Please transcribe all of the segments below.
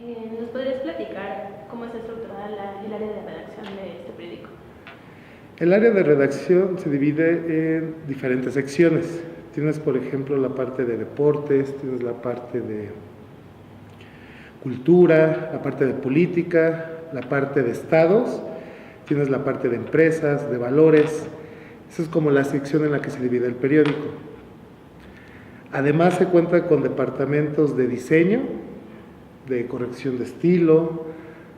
¿Nos podrías platicar cómo está estructurada el área de redacción de este periódico? El área de redacción se divide en diferentes secciones. Tienes, por ejemplo, la parte de deportes, tienes la parte de cultura, la parte de política, la parte de estados, tienes la parte de empresas, de valores. Esa es como la sección en la que se divide el periódico. Además se cuenta con departamentos de diseño, de corrección de estilo,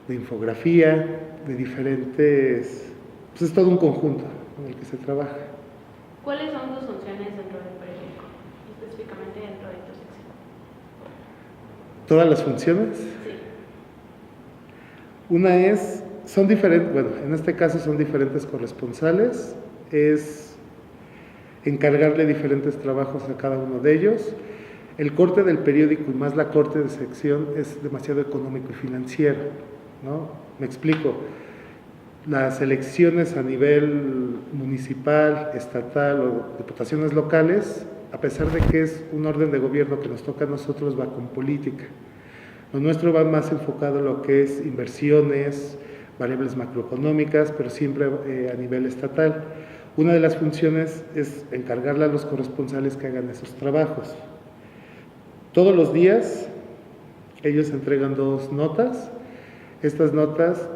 de infografía, de diferentes... Pues es todo un conjunto en el que se trabaja. ¿Cuáles son tus funciones dentro del periódico, específicamente dentro de tu sección? ¿Todas las funciones? Sí. Una es, son diferentes, bueno, en este caso son diferentes corresponsales, es encargarle diferentes trabajos a cada uno de ellos. El corte del periódico y más la corte de sección es demasiado económico y financiero, ¿no? Me explico. Las elecciones a nivel municipal, estatal o diputaciones locales, a pesar de que es un orden de gobierno que nos toca a nosotros, va con política. Lo nuestro va más enfocado en lo que es inversiones, variables macroeconómicas, pero siempre a nivel estatal. Una de las funciones es encargarle a los corresponsales que hagan esos trabajos. Todos los días ellos entregan 2 notas. Estas notas,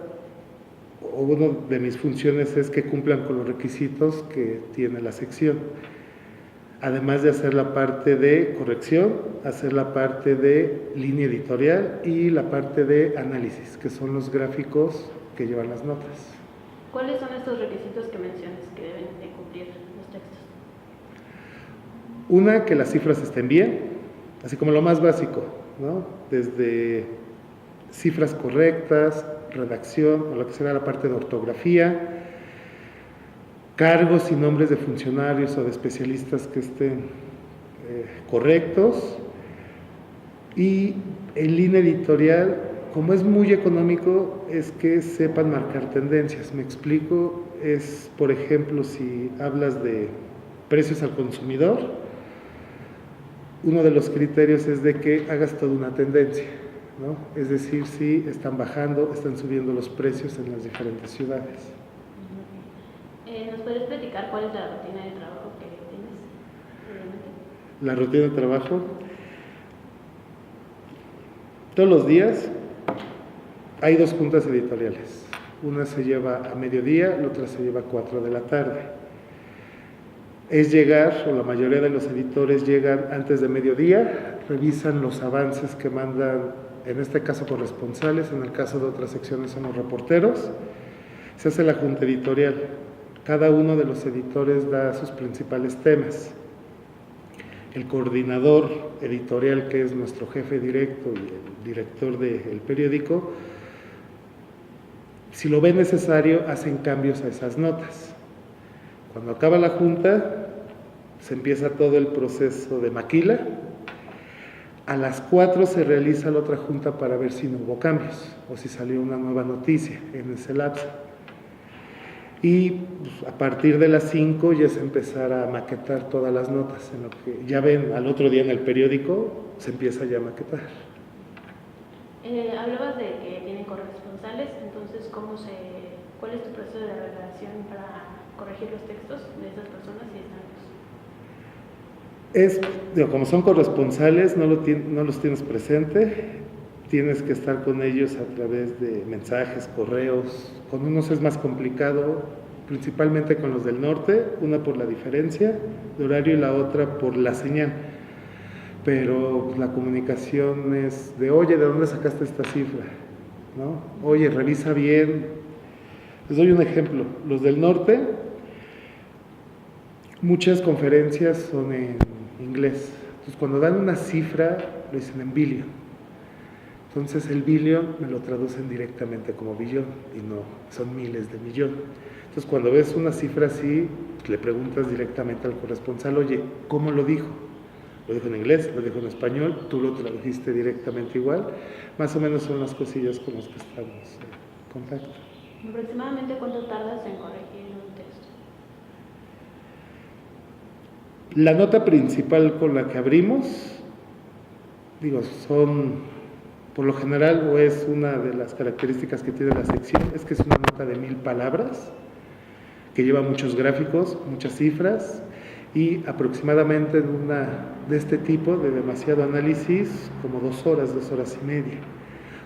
una de mis funciones es que cumplan con los requisitos que tiene la sección. Además de hacer la parte de corrección, hacer la parte de línea editorial y la parte de análisis, que son los gráficos que llevan las notas. ¿Cuáles son estos requisitos que mencionas que deben de cumplir los textos? Una, que las cifras estén bien, así como lo más básico, ¿no? Desde cifras correctas, redacción, o lo que será la parte de ortografía, cargos y nombres de funcionarios o de especialistas que estén correctos, y en línea editorial, como es muy económico, es que sepan marcar tendencias. Me explico, es, por ejemplo, si hablas de precios al consumidor, uno de los criterios es de que hagas toda una tendencia, ¿no? Es decir, si están bajando, están subiendo los precios en las diferentes ciudades. ¿Nos puedes platicar cuál es la rutina de trabajo que tienes? La rutina de trabajo, todos los días hay 2 juntas editoriales. Una se lleva a mediodía, la otra se lleva a 4 de la tarde. Es llegar, o la mayoría de los editores llegan antes de mediodía, revisan los avances que mandan, en este caso corresponsales, en el caso de otras secciones son los reporteros. Se hace la junta editorial. Cada uno de los editores da sus principales temas. El coordinador editorial, que es nuestro jefe directo y el director del periódico, si lo ve necesario, hacen cambios a esas notas. Cuando acaba la junta, se empieza todo el proceso de maquila. A las 4 se realiza la otra junta para ver si no hubo cambios o si salió una nueva noticia en ese lapso. Y pues, a partir de las 5 ya se empezará a maquetar todas las notas. En lo que ya ven al otro día en el periódico, se empieza ya a maquetar. Hablabas de que tienen corresponsales, entonces ¿cuál es tu proceso de redacción para corregir los textos de esas personas y están? Como son corresponsales, no los tienes presente, tienes que estar con ellos a través de mensajes, correos. Con unos es más complicado, principalmente con los del norte, una por la diferencia de horario y la otra por la señal. Pero pues, la comunicación es de, oye, ¿de dónde sacaste esta cifra? ¿No? Oye, revisa bien. Les doy un ejemplo. Los del norte, muchas conferencias son en inglés. Entonces, cuando dan una cifra, lo dicen en billion. Entonces, el billion me lo traducen directamente como billón y no son miles de millón. Entonces, cuando ves una cifra así, le preguntas directamente al corresponsal, oye, ¿cómo lo dijo? Lo dijo en inglés, lo dijo en español, tú lo tradujiste directamente igual. Más o menos son las cosillas con las que estamos en contacto. ¿Aproximadamente cuánto tardas en corregir un texto? La nota principal con la que abrimos, son Por lo general, o es una de las características que tiene la sección, es que es una nota de 1000 palabras, que lleva muchos gráficos, muchas cifras, y aproximadamente en una de este tipo, de demasiado análisis, como 2 horas, 2 horas y media.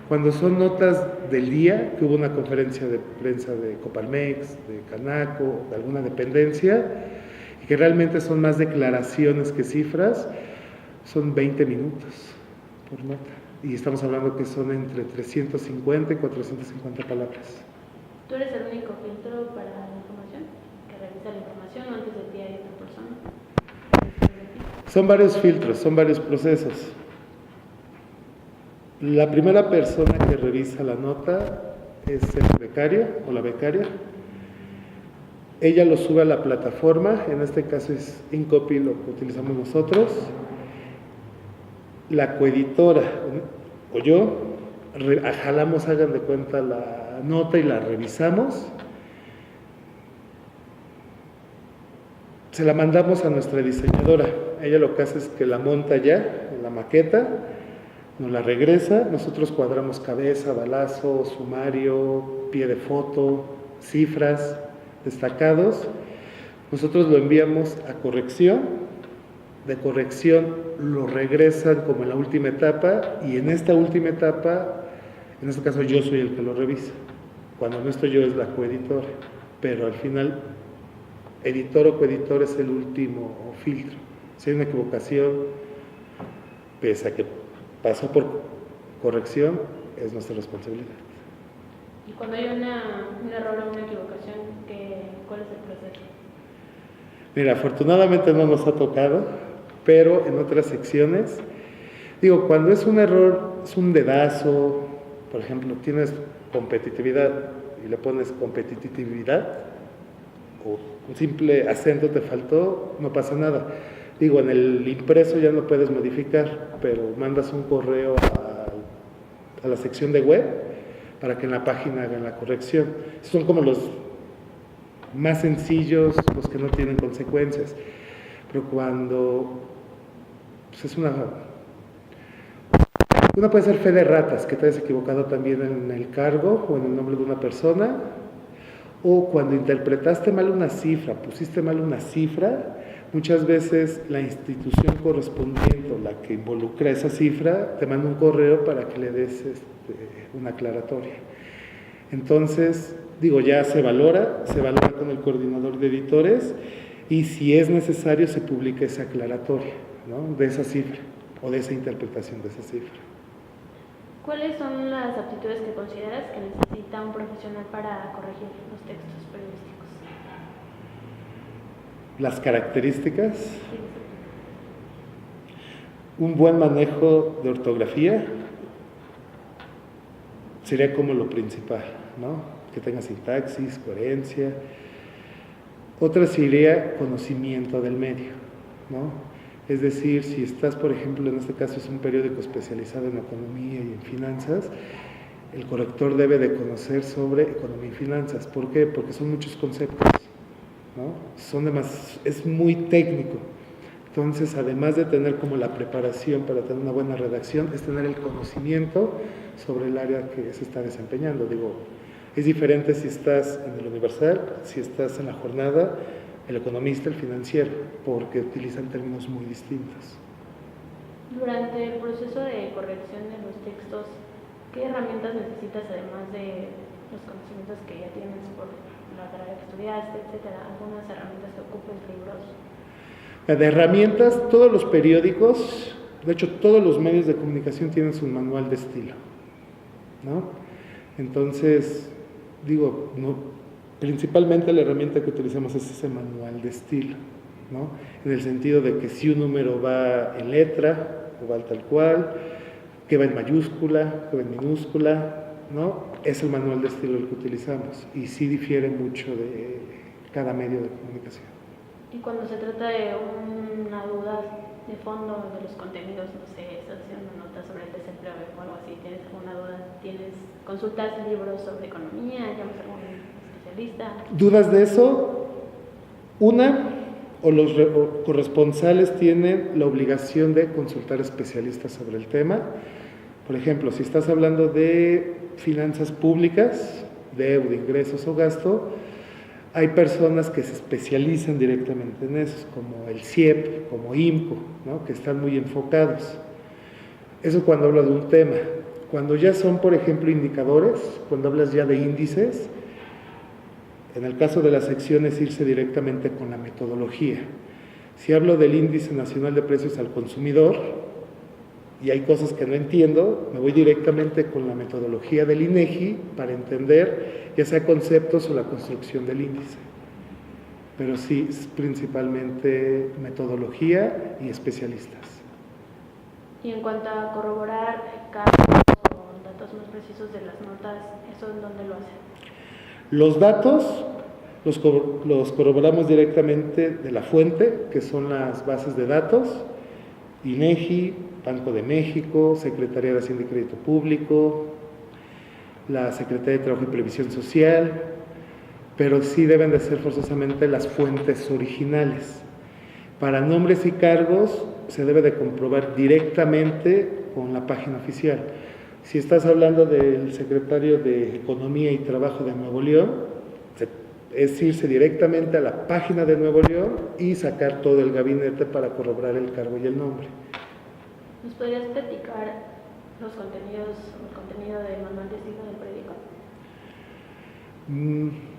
Cuando son notas del día, que hubo una conferencia de prensa de Coparmex, de Canaco, de alguna dependencia, y que realmente son más declaraciones que cifras, son 20 minutos por nota. Y estamos hablando que son entre 350 y 450 palabras. ¿Tú eres el único filtro para la información? ¿Que revisa la información o antes de ti hay otra persona? Son varios filtros, son varios procesos. La primera persona que revisa la nota es el becario o la becaria. Ella lo sube a la plataforma, en este caso es InCopy lo que utilizamos nosotros. La coeditora o yo jalamos, hagan de cuenta, la nota y la revisamos. Se la mandamos a nuestra diseñadora. Ella lo que hace es que la monta ya en la maqueta, nos la regresa, nosotros cuadramos cabeza, balazo, sumario, pie de foto, cifras, destacados. Nosotros lo enviamos a corrección, de corrección lo regresan como en la última etapa, y en esta última etapa, en este caso yo soy el que lo revisa. Cuando no estoy yo es la coeditora, pero al final editor o coeditor es el último filtro. Si hay una equivocación, pese a que pasó por corrección, es nuestra responsabilidad. Y cuando hay un error o una equivocación, ¿cuál es el proceso? Mira, afortunadamente no nos ha tocado, pero en otras secciones, digo, cuando es un error, es un dedazo, por ejemplo, tienes competitividad y le pones competitividad, o un simple acento te faltó, no pasa nada. Digo, en el impreso ya no puedes modificar, pero mandas un correo a la sección de web para que en la página hagan la corrección. Son como los más sencillos, los que no tienen consecuencias. Pero cuando pues es una puede ser fe de ratas, que te hayas equivocado también en el cargo o en el nombre de una persona, o cuando interpretaste mal una cifra, pusiste mal una cifra. Muchas veces la institución correspondiente o la que involucra esa cifra te manda un correo para que le des una aclaratoria. Entonces, digo, ya se valora con el coordinador de editores, y si es necesario se publica esa aclaratoria, ¿no?, de esa cifra o de esa interpretación de esa cifra. ¿Cuáles son las aptitudes que consideras que necesita un profesional para corregir los textos periodísticos? Las características, un buen manejo de ortografía sería como lo principal, ¿no? Que tenga sintaxis, coherencia. Otra sería conocimiento del medio, ¿no? Es decir, si estás, por ejemplo, en este caso es un periódico especializado en economía y en finanzas, el corrector debe de conocer sobre economía y finanzas. ¿Por qué? Porque son muchos conceptos, ¿no? Es muy técnico. Entonces, además de tener como la preparación para tener una buena redacción, es tener el conocimiento sobre el área que se está desempeñando. Digo, es diferente si estás en el Universal, si estás en La Jornada, el economista, el financiero, porque utilizan términos muy distintos. Durante el proceso de corrección de los textos, ¿qué herramientas necesitas además de los conocimientos que ya tienes por la carrera que estudiaste, etcétera? ¿Algunas herramientas que ocupes, libros? De herramientas, todos los periódicos, de hecho todos los medios de comunicación tienen su manual de estilo, ¿no? Entonces, digo, principalmente la herramienta que utilizamos es ese manual de estilo, ¿no? En el sentido de que si un número va en letra o va tal cual, que va en mayúscula, que va en minúscula, ¿no? Es el manual de estilo el que utilizamos, y sí difiere mucho de cada medio de comunicación. Y cuando se trata de una duda de fondo de los contenidos, no sé, estás haciendo notas sobre el desempleo o algo así, tienes alguna duda, consultas libros sobre economía, llamas a algún especialista. ¿Dudas de eso? Los corresponsales tienen la obligación de consultar especialistas sobre el tema. Por ejemplo, si estás hablando de finanzas públicas, deuda, ingresos o gasto, hay personas que se especializan directamente en eso, como el CIEP, como IMCO, ¿no? Que están muy enfocados. Eso cuando hablo de un tema. Cuando ya son, por ejemplo, indicadores, cuando hablas ya de índices, en el caso de las secciones, irse directamente con la metodología. Si hablo del Índice Nacional de Precios al Consumidor, y hay cosas que no entiendo, me voy directamente con la metodología del INEGI para entender ya sea conceptos o la construcción del índice. Pero sí, es principalmente metodología y especialistas. Y en cuanto a corroborar casos o datos más precisos de las notas, ¿eso en dónde lo hacen? Los datos los corroboramos directamente de la fuente, que son las bases de datos, INEGI, Banco de México, Secretaría de Hacienda y Crédito Público, la Secretaría de Trabajo y Previsión Social, pero sí deben de ser forzosamente las fuentes originales. Para nombres y cargos se debe de comprobar directamente con la página oficial. Si estás hablando del secretario de Economía y Trabajo de Nuevo León, es irse directamente a la página de Nuevo León y sacar todo el gabinete para corroborar el cargo y el nombre. ¿Nos podrías platicar los contenidos o el contenido del manual de estilo del periódico?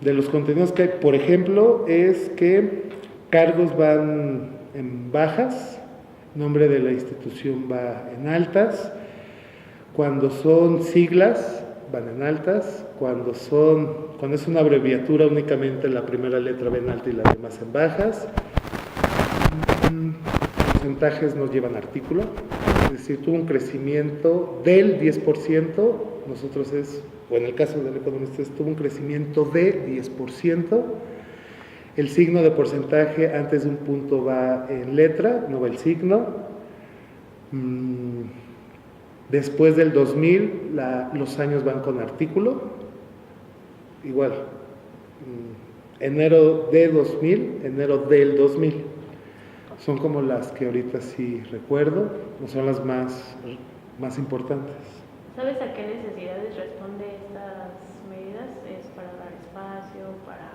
De los contenidos que hay, por ejemplo, es que cargos van en bajas, nombre de la institución va en altas, cuando son siglas van en altas, cuando es una abreviatura únicamente la primera letra va en alta y las demás en bajas. Porcentajes nos llevan artículo, es decir, tuvo un crecimiento del 10%, nosotros o en el caso del economista tuvo un crecimiento de 10%, el signo de porcentaje antes de un punto va en letra, no va el signo. Después del 2000, los años van con artículo, igual, enero de 2000, enero del 2000, son como las que ahorita sí recuerdo, no son las más importantes. ¿Sabes a qué necesidades responde estas medidas? ¿Es para dar espacio, para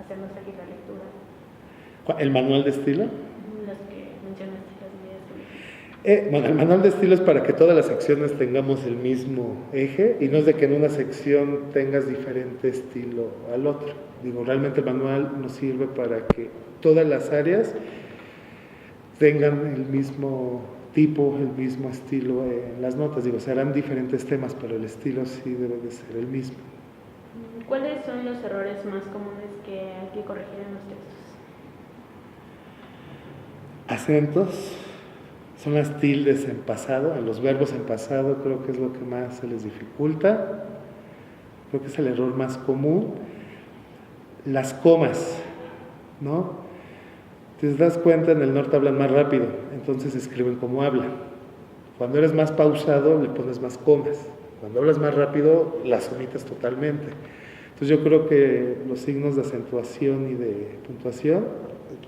hacer más ágil la lectura? ¿El manual de estilo? Las que mencionaste, las medidas que Bueno, el manual de estilo es para que todas las secciones tengamos el mismo eje y no es de que en una sección tengas diferente estilo al otro. Digo, realmente el manual nos sirve para que todas las áreas tengan el mismo tipo, el mismo estilo en las notas. Digo, serán diferentes temas, pero el estilo sí debe de ser el mismo. ¿Cuáles son los errores más comunes que hay que corregir en los textos? Acentos, son las tildes en pasado, en los verbos en pasado creo que es lo que más se les dificulta, creo que es el error más común. Las comas, ¿no? Te das cuenta, en el norte hablan más rápido, entonces escriben como hablan. Cuando eres más pausado, le pones más comas. Cuando hablas más rápido, las omites totalmente. Entonces yo creo que los signos de acentuación y de puntuación,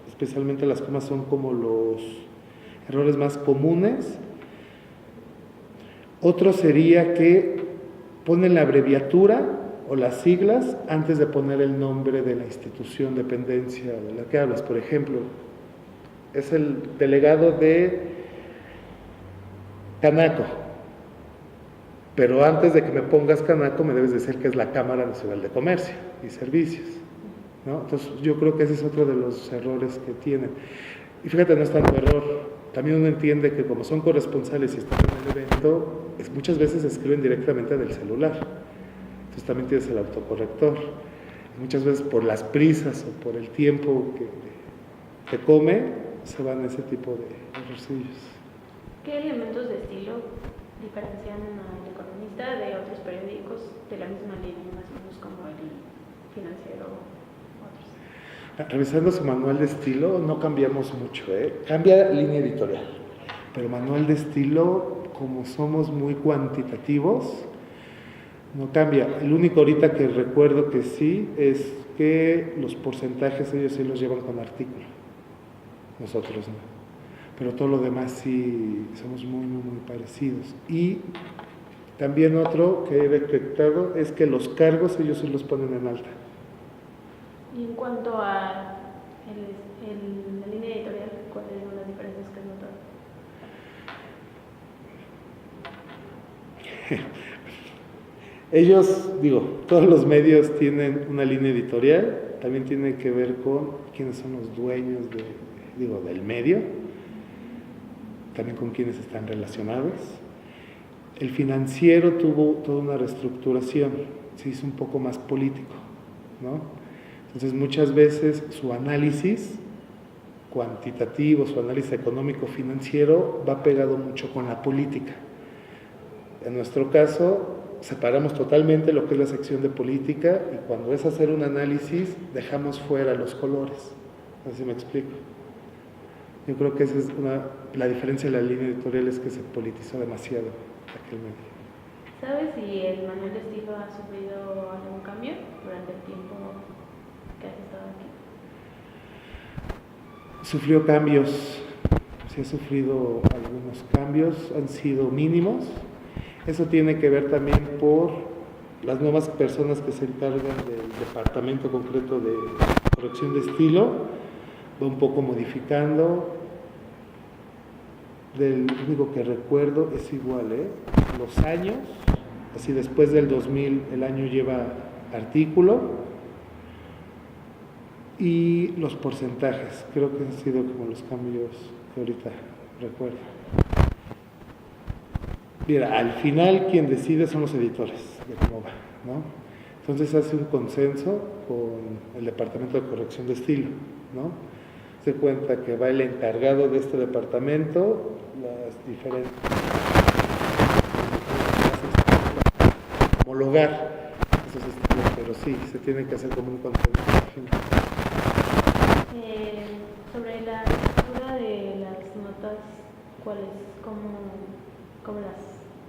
especialmente las comas, son como los errores más comunes. Otro sería que ponen la abreviatura o las siglas antes de poner el nombre de la institución, dependencia de la que hablas. Por ejemplo, es el delegado de Canaco, pero antes de que me pongas Canaco me debes decir que es la Cámara Nacional de Comercio y Servicios, ¿no? Entonces yo creo que ese es otro de los errores que tienen. Y fíjate, no es tanto error, también uno entiende que como son corresponsales y están en el evento, muchas veces escriben directamente del celular. Entonces también tienes el autocorrector. Y muchas veces por las prisas o por el tiempo que come, se van ese tipo de errorcillos. ¿Qué elementos de estilo diferencian al economista de otros periódicos de la misma línea, más o menos como el Financiero u otros? Revisando su manual de estilo, no cambiamos mucho, cambia línea editorial, pero manual de estilo, como somos muy cuantitativos, no cambia. El único ahorita que recuerdo que sí es que los porcentajes ellos sí los llevan con artículo, nosotros no, pero todo lo demás sí somos muy parecidos. Y También otro que he detectado es que los cargos ellos sí los ponen en alta. Y en cuanto a la línea editorial, ¿cuáles son las diferencias que has notado? Ellos, todos los medios tienen una línea editorial, también tiene que ver con quiénes son los dueños del medio, también con quiénes están relacionados. El financiero tuvo toda una reestructuración, se hizo un poco más político, ¿no? Entonces muchas veces su análisis cuantitativo, su análisis económico financiero va pegado mucho con la política. En nuestro caso separamos totalmente lo que es la sección de política y cuando es hacer un análisis dejamos fuera los colores. No sé si me explico. Yo creo que esa es la diferencia de la línea editorial, es que se politizó demasiado aquel medio. ¿Sabes si el manual de estilo ha sufrido algún cambio durante el tiempo que has estado aquí? Sufrió cambios, sí ha sufrido algunos cambios, han sido mínimos. Eso tiene que ver también por las nuevas personas que se encargan del departamento concreto de corrección de estilo, va un poco modificando. Del único que recuerdo es igual, los años, así después del 2000 el año lleva artículo y los porcentajes, creo que han sido como los cambios que ahorita recuerdo. Mira, al final quien decide son los editores de cómo va, ¿no? Entonces hace un consenso con el departamento de corrección de estilo, ¿no? Se cuenta que va el encargado de este departamento, las diferentes homologar esos estilos, pero sí, se tiene que hacer como un consenso. Sobre la estructura de las notas, ¿cómo las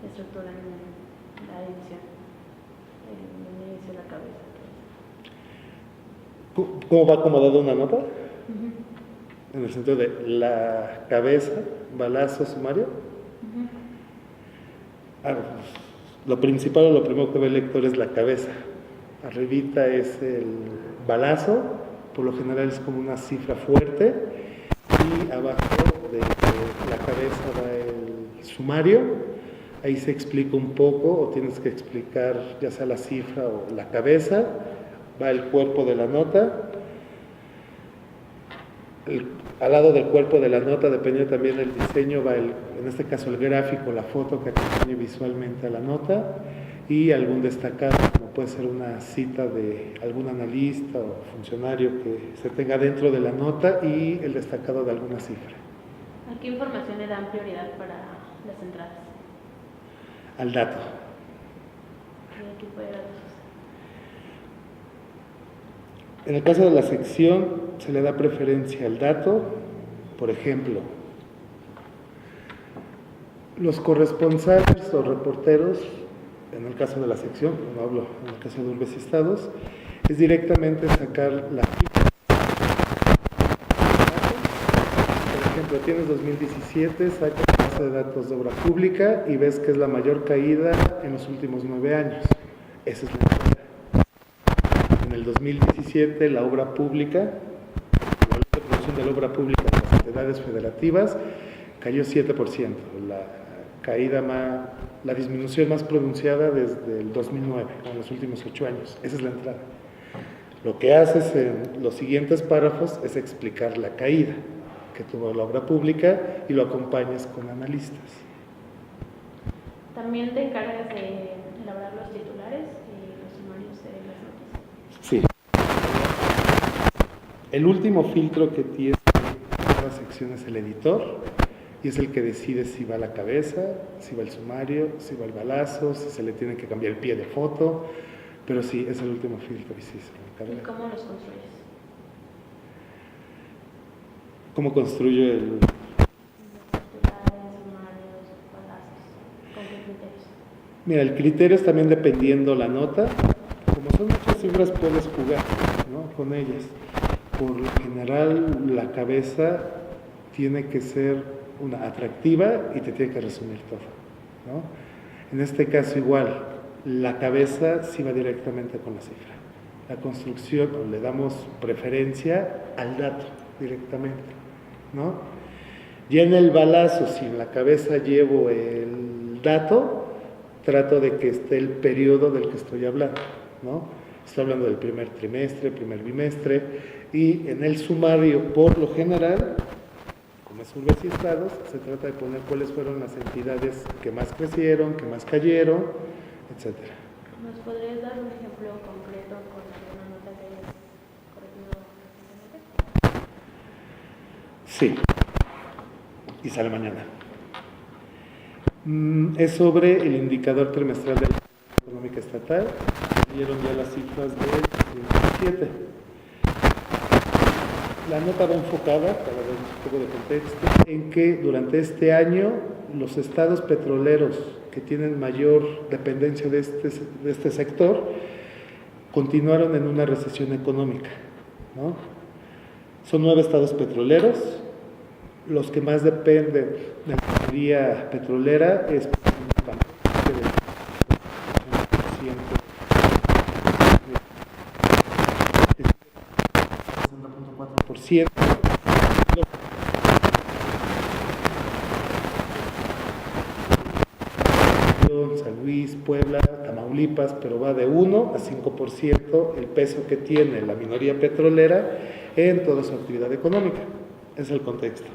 estructuran en la edición? El inicio, la cabeza. ¿Cómo va acomodada una nota? En el sentido de la cabeza, balazo, sumario. Pues, lo principal o lo primero que ve el lector es la cabeza. Arribita es el balazo, por lo general es como una cifra fuerte, y abajo de la cabeza va el sumario. Ahí se explica un poco, o tienes que explicar ya sea la cifra o la cabeza. Va el cuerpo de la nota. Al lado del cuerpo de la nota, dependiendo también del diseño, va en este caso el gráfico, la foto que acompañe visualmente a la nota, y algún destacado, como puede ser una cita de algún analista o funcionario que se tenga dentro de la nota, y el destacado de alguna cifra. ¿A qué información le dan prioridad para las entradas? Al dato. ¿Qué tipo de datos? En el caso de la sección se le da preferencia al dato. Por ejemplo, los corresponsales o reporteros, en el caso de la sección, no hablo en el caso de Urbes y Estados, es directamente sacar la ficha. Por ejemplo, tienes 2017, sacas la base de datos de obra pública y ves que es la mayor caída en los últimos 9 años. Esa es la entrada. En el 2017, la obra pública, la producción de la obra pública de las entidades federativas cayó 7%, la disminución más pronunciada desde el 2009, en los últimos 8 años. Esa es la entrada. Lo que haces en los siguientes párrafos es explicar la caída que tuvo la obra pública y lo acompañas con analistas. ¿También te encargas de elaborar los titulares y los sumarios de las noticias? Sí. El último filtro que tiene cada sección es el editor, y es el que decide si va la cabeza, si va el sumario, si va el balazo, si se le tiene que cambiar el pie de foto, pero sí, es el último filtro y sí se lo encarga. ¿Y cómo los construyes? ¿Cómo construyo el...? Los titulares, sumarios, balazos, ¿con qué criterios? Mira, el criterio es también dependiendo la nota. Como son muchas cifras, puedes jugar, ¿no?, con ellas. Por lo general, la cabeza tiene que ser una atractiva y te tiene que resumir todo, ¿no? En este caso igual, la cabeza sí va directamente con la cifra. La construcción le damos preferencia al dato directamente, ¿no? Ya en el balazo, si en la cabeza llevo el dato, trato de que esté el periodo del que estoy hablando, ¿no? Estoy hablando del primer trimestre, primer bimestre, y en el sumario, por lo general, como es urbes y estados, se trata de poner cuáles fueron las entidades que más crecieron, que más cayeron, etcétera. ¿Nos podrías dar un ejemplo concreto con alguna nota que hayas corregido recientemente? Sí, y sale mañana. Es sobre el indicador trimestral de la económica estatal. Vieron ya las cifras del 2017. La nota va enfocada, para dar un poco de contexto, en que durante este año los estados petroleros que tienen mayor dependencia de este sector continuaron en una recesión económica, ¿no? Son 9 estados petroleros. Los que más dependen de la minería petrolera es San Luis, Puebla, Tamaulipas, pero va de 1 a 5% el peso que tiene la minoría petrolera en toda su actividad económica. Es el contexto.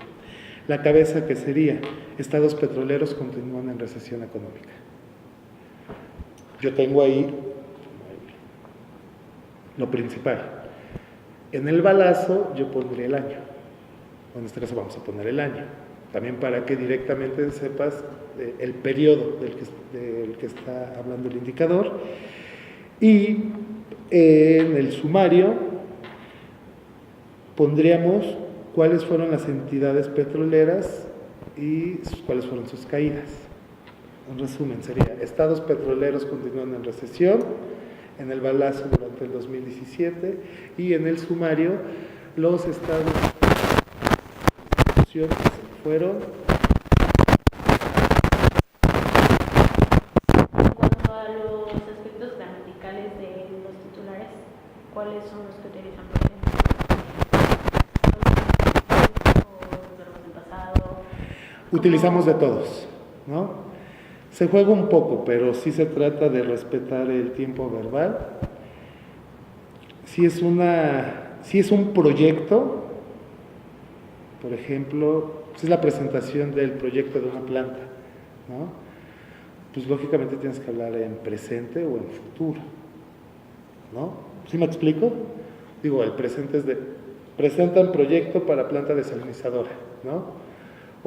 La cabeza que sería, estados petroleros continúan en recesión económica. Yo tengo ahí lo principal. En el balazo yo pondría el año. En este caso vamos a poner el año. También para que directamente sepas el periodo del que está hablando el indicador. Y en el sumario pondríamos cuáles fueron las entidades petroleras y cuáles fueron sus caídas. En resumen, sería, estados petroleros continúan en recesión, en el balazo durante el 2017, y en el sumario, los estados fueron... En cuanto a los aspectos gramaticales de los titulares, ¿cuáles son los que utilizan, por ejemplo? Utilizamos de todos, ¿no? Se juega un poco, pero sí se trata de respetar el tiempo verbal. Si es un proyecto, por ejemplo, si es la presentación del proyecto de una planta, ¿no? Pues lógicamente tienes que hablar en presente o en futuro, ¿no? ¿Sí me explico? Digo, el presente es de, presentan proyecto para planta desalinizadora, ¿no?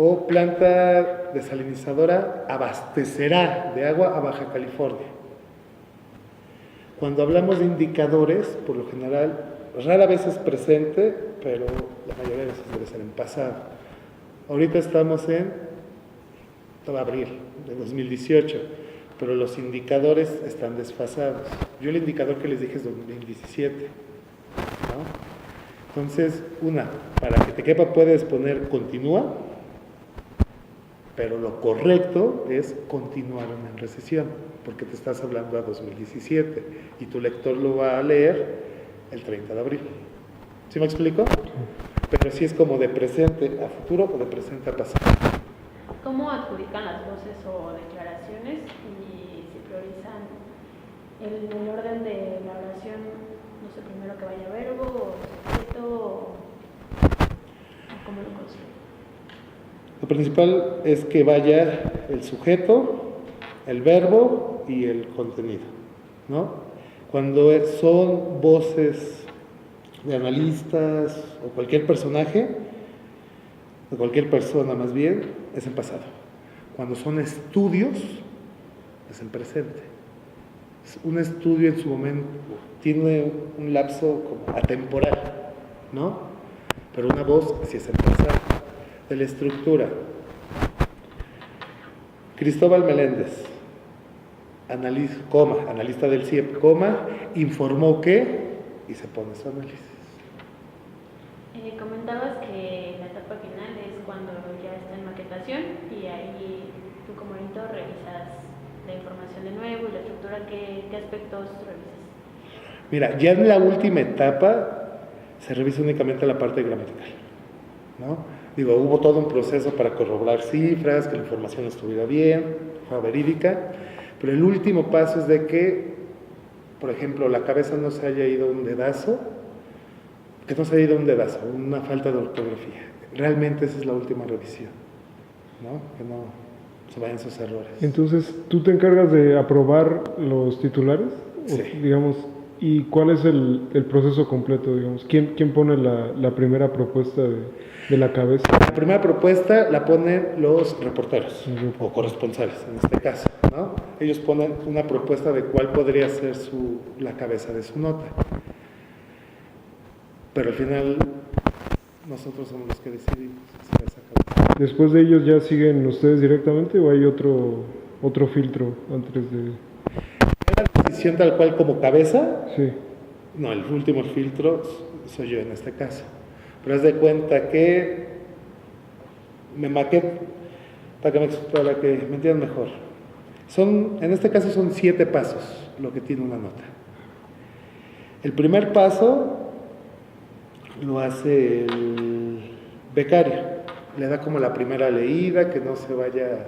O planta desalinizadora abastecerá de agua a Baja California. Cuando hablamos de indicadores, por lo general, rara vez es presente, pero la mayoría de veces debe ser en pasado. Ahorita estamos en abril de 2018, pero los indicadores están desfasados. Yo el indicador que les dije es 2017, ¿no? Entonces, para que te quepa puedes poner continúa, pero lo correcto es continuaron en recesión, porque te estás hablando a 2017 y tu lector lo va a leer el 30 de abril. ¿Sí me explico? Pero sí es como de presente a futuro o de presente a pasado. ¿Cómo adjudican las voces o declaraciones y si priorizan el orden de la oración, no sé, primero que vaya verbo o sujeto o cómo lo construyen? Lo principal es que vaya el sujeto, el verbo y el contenido, ¿no? Cuando son voces de analistas o cualquier personaje, o cualquier persona más bien, es en pasado. Cuando son estudios, es en presente. Un estudio en su momento tiene un lapso como atemporal, ¿no? Pero una voz sí es en pasado. De la estructura. Cristóbal Meléndez, analista del CIEP, informó que, y se pone su análisis. Comentabas que la etapa final es cuando ya está en maquetación y ahí tú como editor revisas la información de nuevo y la estructura, ¿qué aspectos revisas? Mira, ya en la última etapa se revisa únicamente la parte gramatical, ¿no? Digo, hubo todo un proceso para corroborar cifras, que la información estuviera bien, fuera verídica, pero el último paso es de que, por ejemplo, la cabeza no se haya ido un dedazo, una falta de ortografía. Realmente esa es la última revisión, ¿no? Que no se vayan sus errores. Entonces, ¿tú te encargas de aprobar los titulares? Sí. O, digamos, ¿y cuál es el proceso completo, digamos? ¿Quién pone la primera propuesta de la cabeza? La primera propuesta la ponen los reporteros o corresponsales, en este caso, ¿no? Ellos ponen una propuesta de cuál podría ser la cabeza de su nota. Pero al final nosotros somos los que decidimos hacer esa cabeza. ¿Después de ellos ya siguen ustedes directamente o hay otro filtro antes de...? La decisión tal cual como cabeza, Sí. no, el último filtro soy yo en este caso. Pero haz de cuenta que me maqué para que me entiendan mejor. En este caso son 7 pasos lo que tiene una nota. El primer paso lo hace el becario, le da como la primera leída, que no se vaya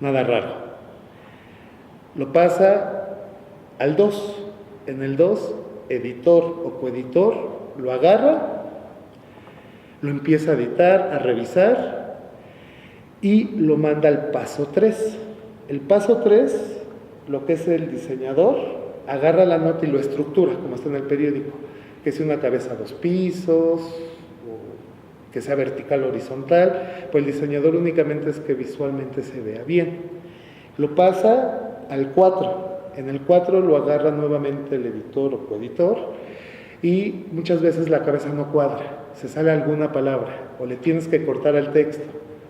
nada raro. Lo pasa al 2. En el 2, editor o coeditor lo agarra, lo empieza a editar, a revisar y lo manda al paso 3. El paso 3, lo que es el diseñador, agarra la nota y lo estructura, como está en el periódico, que sea una cabeza a 2 pisos, o que sea vertical o horizontal, pues el diseñador únicamente es que visualmente se vea bien. Lo pasa al 4. En el 4 lo agarra nuevamente el editor o coeditor y muchas veces la cabeza no cuadra, se sale alguna palabra, o le tienes que cortar al texto,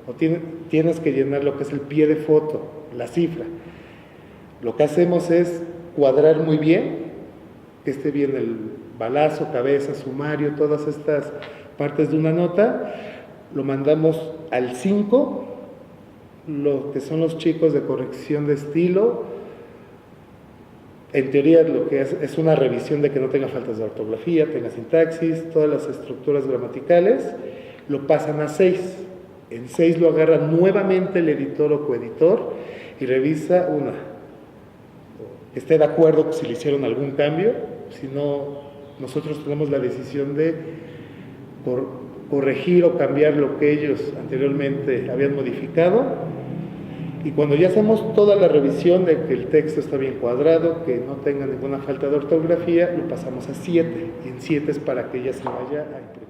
o tienes que llenar lo que es el pie de foto, la cifra. Lo que hacemos es cuadrar muy bien, que esté bien el balazo, cabeza, sumario, todas estas partes de una nota. Lo mandamos al 5, lo que son los chicos de corrección de estilo. En teoría lo que es una revisión de que no tenga faltas de ortografía, tenga sintaxis, todas las estructuras gramaticales. Lo pasan a 6. En 6 lo agarra nuevamente el editor o coeditor y revisa que esté de acuerdo si le hicieron algún cambio. Si no, nosotros tenemos la decisión de corregir o cambiar lo que ellos anteriormente habían modificado. Y cuando ya hacemos toda la revisión de que el texto está bien cuadrado, que no tenga ninguna falta de ortografía, lo pasamos a 7. Y en 7 es para que ya se vaya a imprimir.